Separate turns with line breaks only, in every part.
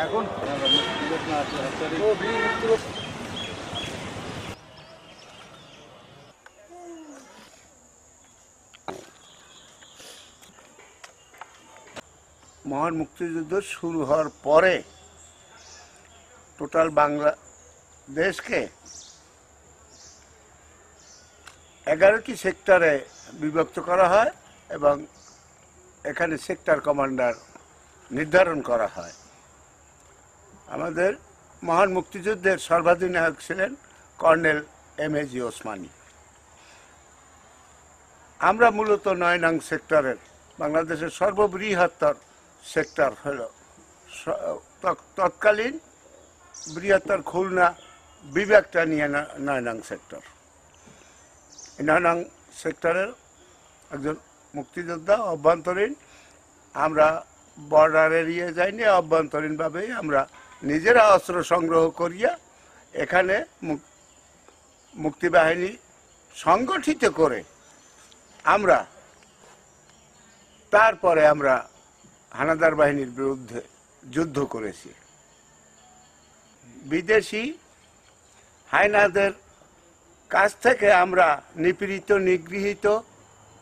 এখন মহান মুক্তিযুদ্ধ শুরু হওয়ার পরে টোটাল বাংলাদেশকে 11টি সেক্টরে বিভক্ত করা হয় এবং এখানে সেক্টর কমান্ডার নির্ধারণ করা হয়। আমাদের মহান মুক্তিযুদ্ধের সর্বাধিনায়ক ছিলেন কর্নেল এম.এ.জি. ওসমানী। আমরা মূলত 9 নং সেক্টরের বাংলাদেশের সর্ববৃহত্তর সেক্টর হল তৎকালীন বৃহত্তর খুলনা বিভাগটা নিয়ে 9 নং সেক্টর। 9 নং সেক্টরের একজন মুক্তিযোদ্ধা অভ্যন্তরীণ, আমরা বর্ডার এরিয়া যাইনি, অভ্যন্তরীণভাবেই আমরা নিজেরা অস্ত্র সংগ্রহ করিয়া এখানে মুক্তিবাহিনী সংগঠিত করে তারপরে আমরা হানাদার বাহিনীর বিরুদ্ধে যুদ্ধ করেছি। বিদেশি হায়নাদের কাছ থেকে আমরা নিপীড়িত, নিগৃহীত,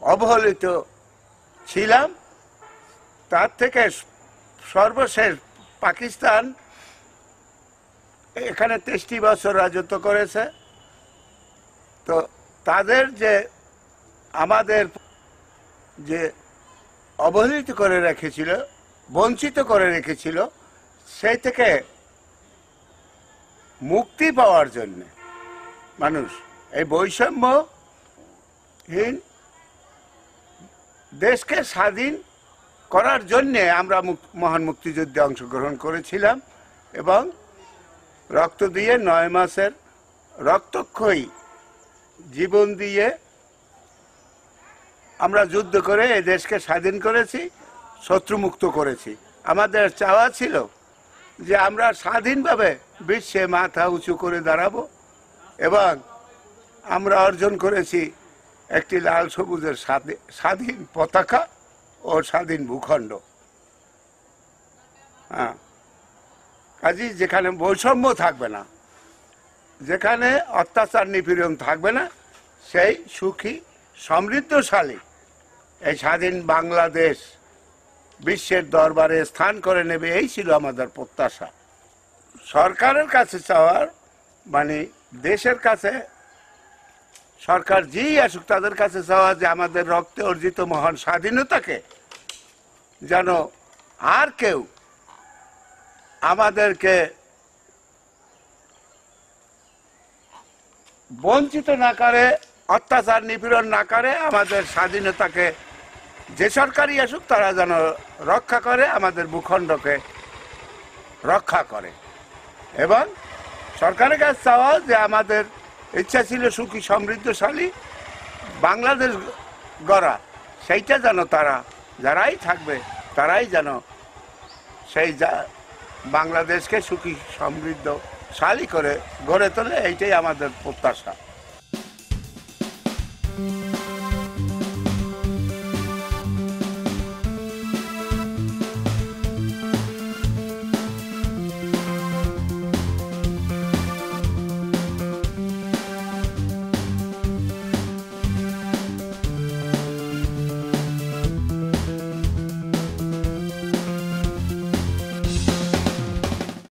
অবহেলিত ছিলাম। তার থেকে সর্বশেষ পাকিস্তান এখানে 23টি বছর রাজত্ব করেছে। তো তাদের যে আমাদের যে অবহেলিত করে রেখেছিল, বঞ্চিত করে রেখেছিল, সেই থেকে মুক্তি পাওয়ার জন্য মানুষ এই বৈষম্যহীন দেশকে স্বাধীন করার জন্যে আমরা মহান মুক্তিযুদ্ধে অংশগ্রহণ করেছিলাম এবং রক্ত দিয়ে 9 মাসের রক্তক্ষয়ী জীবন দিয়ে আমরা যুদ্ধ করে এই দেশকে স্বাধীন করেছি, শত্রুমুক্ত করেছি। আমাদের চাওয়া ছিল যে আমরা স্বাধীনভাবে বিশ্বে মাথা উঁচু করে দাঁড়াবো এবং আমরা অর্জন করেছি একটি লাল সবুজের স্বাধীন পতাকা ও স্বাধীন ভূখণ্ড। হ্যাঁ, কাজী যেখানে বৈষম্য থাকবে না, যেখানে অত্যাচার নিপীড়ন থাকবে না, সেই সুখী সমৃদ্ধশালী এই স্বাধীন বাংলাদেশ বিশ্বের দরবারে স্থান করে নেবে, এই ছিল আমাদের প্রত্যাশা। সরকারের কাছে চাওয়ার মানে দেশের কাছে, সরকার যেই আসুক তাদের কাছে চাওয়া যে আমাদের রক্তে অর্জিত মহান স্বাধীনতাকে যেন আর কেউ আমাদেরকে বঞ্চিত না করে, অত্যাচার নিপীড়ন না করে, আমাদের স্বাধীনতাকে যে সরকারই আসুক তারা যেন রক্ষা করে, আমাদের ভূখণ্ডকে রক্ষা করে। এবং সরকারের কাছে চাওয়া যে আমাদের ইচ্ছা ছিল সুখী সমৃদ্ধশালী বাংলাদেশ গড়া, সেইটা যেন তারা যারাই থাকবে তারাই যেন সেই বাংলাদেশকে সুখী সমৃদ্ধশালী করে গড়ে তোলে, এইটাই আমাদের প্রত্যাশা।